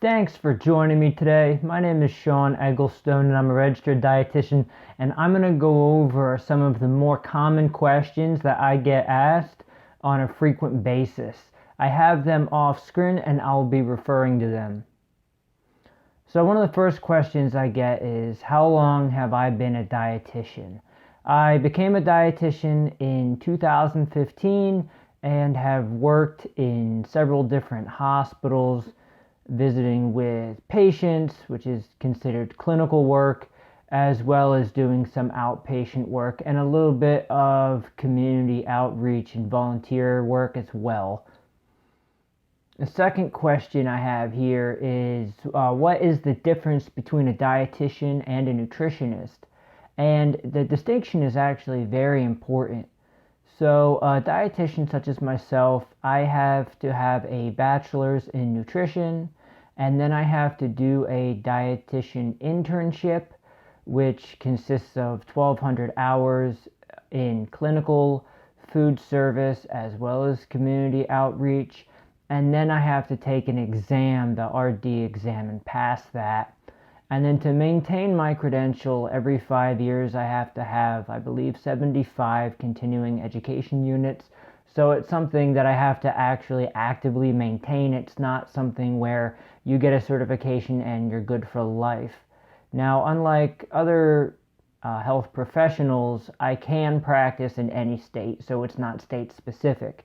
Thanks for joining me today. My name is Sean Egglestone and I'm a registered dietitian, and I'm going to go over some of the more common questions that I get asked on a frequent basis. I have them off screen and I'll be referring to them. So one of the first questions I get is, how long have I been a dietitian? I became a dietitian in 2015 and have worked in several different hospitals, visiting with patients, which is considered clinical work, as well as doing some outpatient work and a little bit of community outreach and volunteer work as well. The second question I have here is, what is the difference between a dietitian and a nutritionist? And the distinction is actually very important. So a dietitian such as myself, I have to have a bachelor's in nutrition, and then I have to do a dietitian internship, which consists of 1,200 hours in clinical food service as well as community outreach. And then I have to take an exam, the RD exam, and pass that. And then to maintain my credential, every 5 years I have to have, I believe, 75 continuing education units. So it's something that I have to actually actively maintain. It's not something where you get a certification and you're good for life. Now, unlike other health professionals, I can practice in any state, so it's not state specific.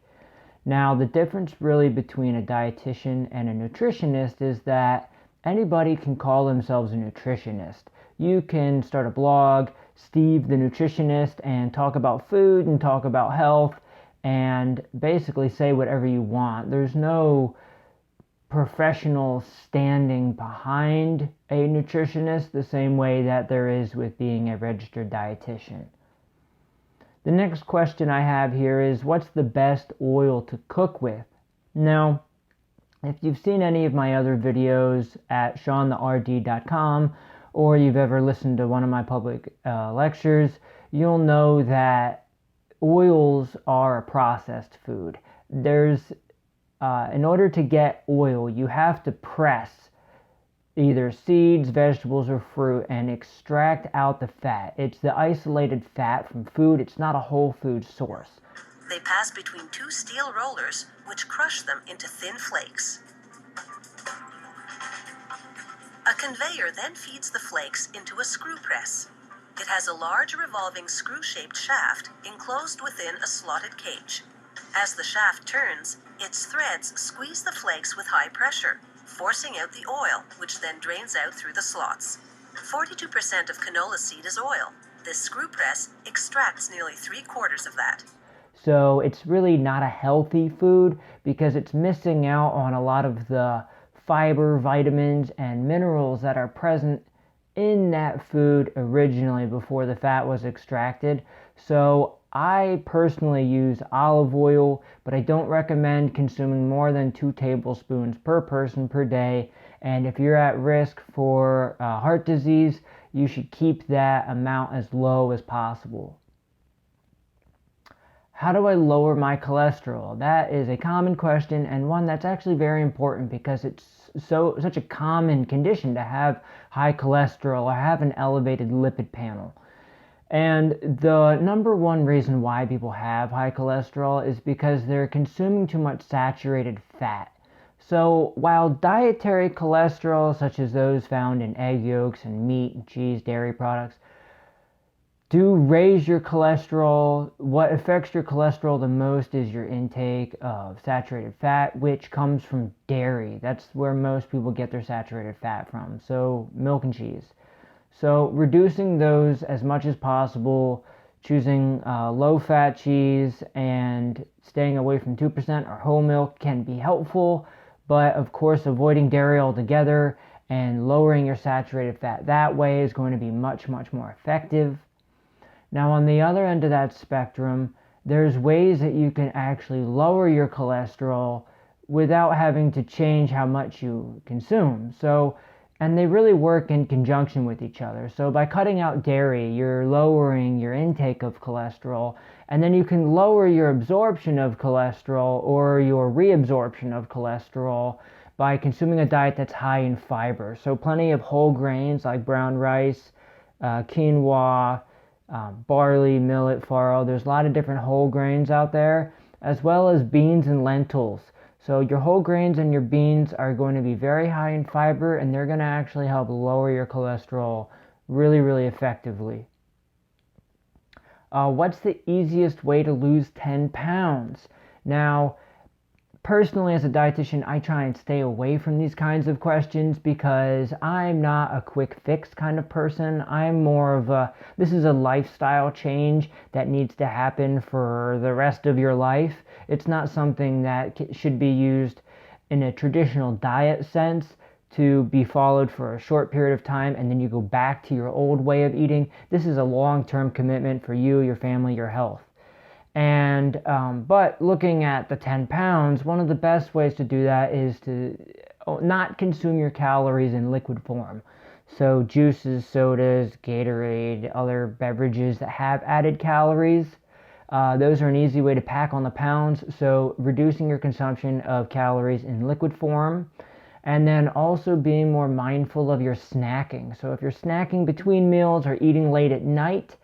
Now, the difference really between a dietitian and a nutritionist is that anybody can call themselves a nutritionist. You can start a blog, Steve the Nutritionist, and talk about food and talk about health and basically say whatever you want. There's no professional standing behind a nutritionist the same way that there is with being a registered dietitian. The next question I have here is, what's the best oil to cook with? Now, if you've seen any of my other videos at seantherd.com, or you've ever listened to one of my public lectures, you'll know that oils are a processed food. In order to get oil, you have to press either seeds, vegetables, or fruit and extract out the fat. It's the isolated fat from food. It's not a whole food source. They pass between two steel rollers, which crush them into thin flakes. A conveyor then feeds the flakes into a screw press. It has a large revolving screw-shaped shaft enclosed within a slotted cage. As the shaft turns, its threads squeeze the flakes with high pressure, forcing out the oil, which then drains out through the slots. 42% of canola seed is oil. This screw press extracts nearly 3/4 of that. So it's really not a healthy food because it's missing out on a lot of the fiber, vitamins, and minerals that are present in that food originally before the fat was extracted. So I personally use olive oil, but I don't recommend consuming more than 2 tablespoons per person per day. And if you're at risk for heart disease, you should keep that amount as low as possible. How do I lower my cholesterol? That is a common question, and one that's actually very important because it's such a common condition to have high cholesterol or have an elevated lipid panel. And the number one reason why people have high cholesterol is because they're consuming too much saturated fat. So while dietary cholesterol, such as those found in egg yolks and meat and cheese, dairy products, do raise your cholesterol, what affects your cholesterol the most is your intake of saturated fat, which comes from dairy. That's where most people get their saturated fat from, so milk and cheese. So reducing those as much as possible, choosing low-fat cheese and staying away from 2% or whole milk can be helpful, but of course avoiding dairy altogether and lowering your saturated fat that way is going to be much, much more effective. Now, on the other end of that spectrum, there's ways that you can actually lower your cholesterol without having to change how much you consume. And they really work in conjunction with each other. So by cutting out dairy, you're lowering your intake of cholesterol, and then you can lower your absorption of cholesterol or your reabsorption of cholesterol by consuming a diet that's high in fiber. So plenty of whole grains like brown rice, quinoa, barley, millet, farro. There's a lot of different whole grains out there, as well as beans and lentils. So your whole grains and your beans are going to be very high in fiber, and they're going to actually help lower your cholesterol really, really effectively. What's the easiest way to lose 10 pounds? Now, personally, as a dietitian, I try and stay away from these kinds of questions because I'm not a quick fix kind of person. I'm more of this is a lifestyle change that needs to happen for the rest of your life. It's not something that should be used in a traditional diet sense to be followed for a short period of time and then you go back to your old way of eating. This is a long-term commitment for you, your family, your health. And but looking at the 10 pounds, one of the best ways to do that is to not consume your calories in liquid form. So juices, sodas, Gatorade, other beverages that have added calories, those are an easy way to pack on the pounds. So reducing your consumption of calories in liquid form, and then also being more mindful of your snacking. So if you're snacking between meals or eating late at night,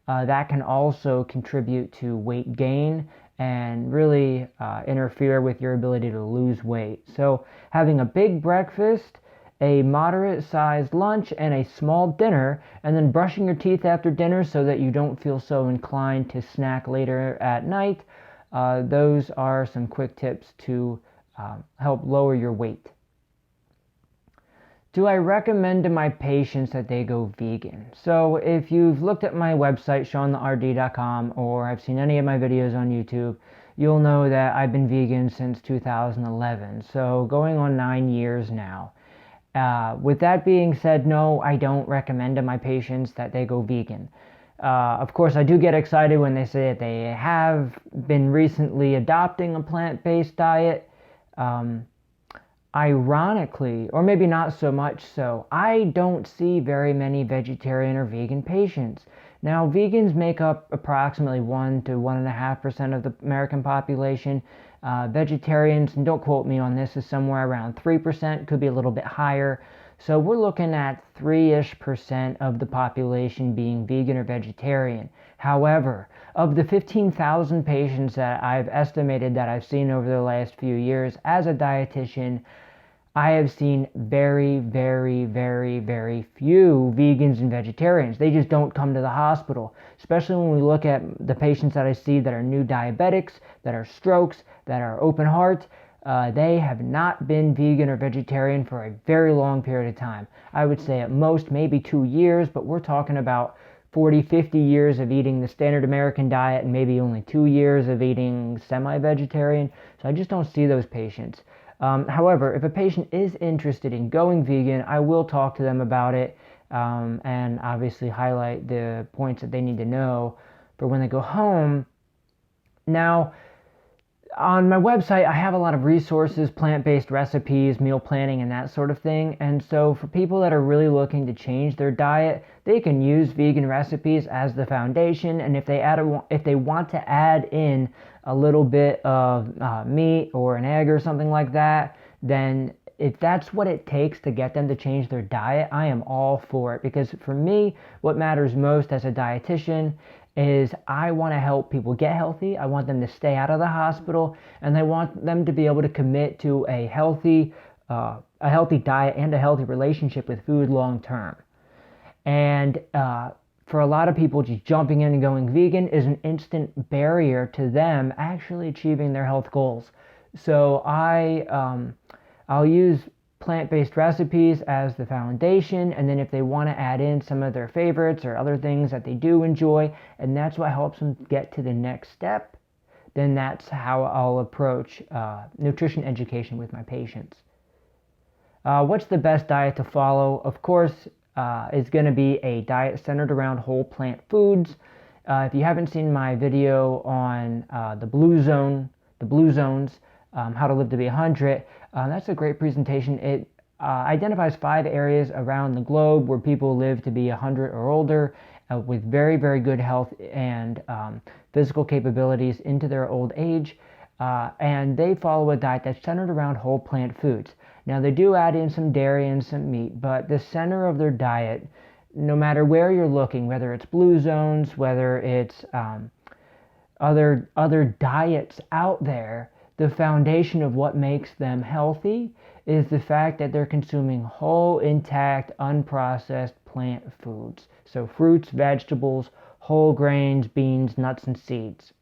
that can also contribute to weight gain and really interfere with your ability to lose weight. So having a big breakfast, a moderate sized lunch, and a small dinner, and then brushing your teeth after dinner so that you don't feel so inclined to snack later at night, those are some quick tips to help lower your weight. Do I recommend to my patients that they go vegan? So if you've looked at my website, SeanTheRD.com, or have seen any of my videos on YouTube, you'll know that I've been vegan since 2011, so going on 9 years now. With that being said, no, I don't recommend to my patients that they go vegan. Of course, I do get excited when they say that they have been recently adopting a plant-based diet. Ironically, or maybe not so much so, I don't see very many vegetarian or vegan patients. Now, vegans make up approximately 1 to 1.5% of the American population. Vegetarians, and don't quote me on this, is somewhere around 3%, could be a little bit higher. So we're looking at 3-ish% of the population being vegan or vegetarian. However, of the 15,000 patients that I've estimated that I've seen over the last few years as a dietitian, I have seen very, very, very, very few vegans and vegetarians. They just don't come to the hospital, especially when we look at the patients that I see that are new diabetics, that are strokes, that are open heart. They have not been vegan or vegetarian for a very long period of time. I would say at most maybe 2 years, but we're talking about 40, 50 years of eating the standard American diet and maybe only 2 years of eating semi-vegetarian. So I just don't see those patients. However, if a patient is interested in going vegan, I will talk to them about it and obviously highlight the points that they need to know for when they go home. Now, on my website, I have a lot of resources, plant-based recipes, meal planning, and that sort of thing. And so for people that are really looking to change their diet, they can use vegan recipes as the foundation. And if they want to add in a little bit of meat or an egg or something like that, then if that's what it takes to get them to change their diet, I am all for it. Because for me, what matters most as a dietitian is I want to help people get healthy. I want them to stay out of the hospital, and I want them to be able to commit to a healthy diet and a healthy relationship with food long term. And for a lot of people, just jumping in and going vegan is an instant barrier to them actually achieving their health goals. So I'll use plant-based recipes as the foundation, and then if they want to add in some of their favorites or other things that they do enjoy, and that's what helps them get to the next step, then that's how I'll approach nutrition education with my patients. What's the best diet to follow? Of course, it's going to be a diet centered around whole plant foods. If you haven't seen my video on the blue zones, how to live to be 100, that's a great presentation. It identifies 5 areas around the globe where people live to be 100 or older with very, very good health and physical capabilities into their old age. And they follow a diet that's centered around whole plant foods. Now, they do add in some dairy and some meat, but the center of their diet, no matter where you're looking, whether it's blue zones, whether it's other diets out there, the foundation of what makes them healthy is the fact that they're consuming whole, intact, unprocessed plant foods. So fruits, vegetables, whole grains, beans, nuts, and seeds.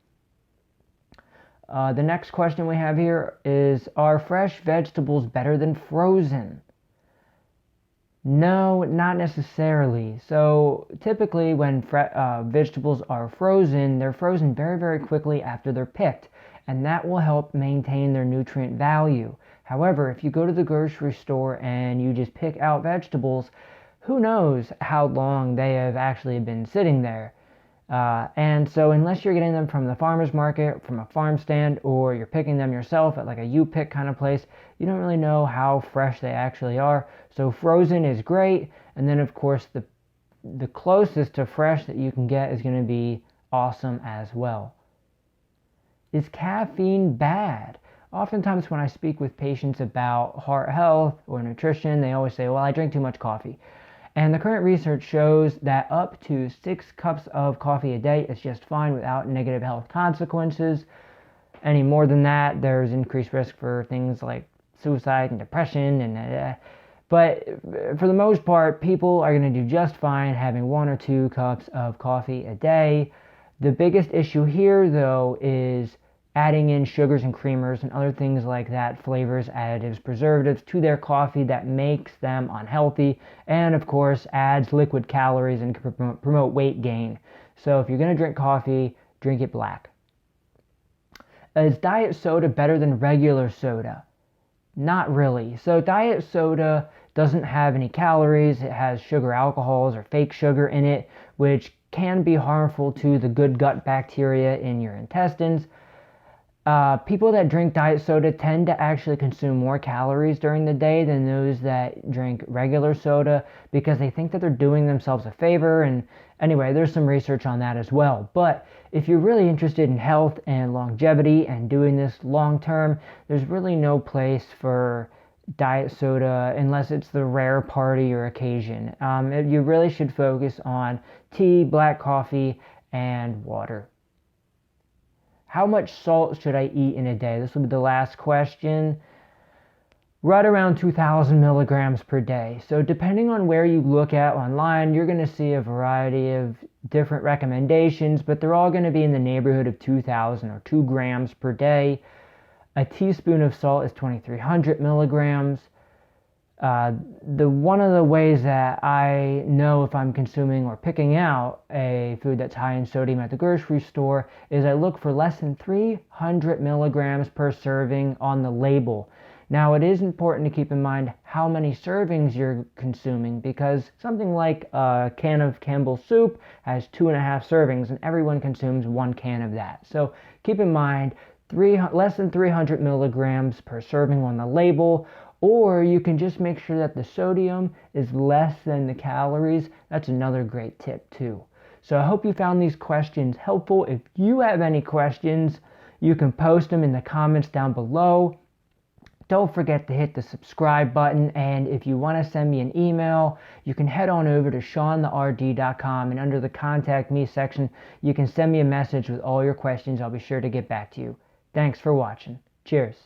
The next question we have here is, are fresh vegetables better than frozen? No, not necessarily. So typically when vegetables are frozen, they're frozen very, very quickly after they're picked, and that will help maintain their nutrient value. However, if you go to the grocery store and you just pick out vegetables, who knows how long they have actually been sitting there. And so unless you're getting them from the farmer's market, from a farm stand, or you're picking them yourself at like a U-Pick kind of place, you don't really know how fresh they actually are. So frozen is great, and then of course the closest to fresh that you can get is going to be awesome as well. Is caffeine bad? Oftentimes when I speak with patients about heart health or nutrition, they always say, well, I drink too much coffee. And the current research shows that up to 6 cups of coffee a day is just fine without negative health consequences. Any more than that, there's increased risk for things like suicide and depression. But for the most part, people are going to do just fine having 1 or 2 cups of coffee a day. The biggest issue here, though, is adding in sugars and creamers and other things like that, flavors, additives, preservatives to their coffee that makes them unhealthy, and of course adds liquid calories and can promote weight gain. So if you're going to drink coffee, drink it black. Is diet soda better than regular soda? Not really. So diet soda doesn't have any calories. It has sugar alcohols or fake sugar in it, which can be harmful to the good gut bacteria in your intestines. People that drink diet soda tend to actually consume more calories during the day than those that drink regular soda because they think that they're doing themselves a favor. And anyway, there's some research on that as well. But if you're really interested in health and longevity and doing this long term, there's really no place for diet soda unless it's the rare party or occasion. You really should focus on tea, black coffee, and water. How much salt should I eat in a day? This will be the last question. Right around 2,000 milligrams per day. So depending on where you look at online, you're going to see a variety of different recommendations, but they're all going to be in the neighborhood of 2,000 or 2 grams per day. A teaspoon of salt is 2,300 milligrams. One of the ways that I know if I'm consuming or picking out a food that's high in sodium at the grocery store is I look for less than 300 milligrams per serving on the label. Now, it is important to keep in mind how many servings you're consuming because something like a can of Campbell's soup has 2.5 servings and everyone consumes 1 can of that. So keep in mind less than 300 milligrams per serving on the label. Or you can just make sure that the sodium is less than the calories. That's another great tip too. So I hope you found these questions helpful. If you have any questions, you can post them in the comments down below. Don't forget to hit the subscribe button, and if you want to send me an email, you can head on over to SeanTheRD.com, and under the Contact Me section, you can send me a message with all your questions. I'll be sure to get back to you. Thanks for watching. Cheers.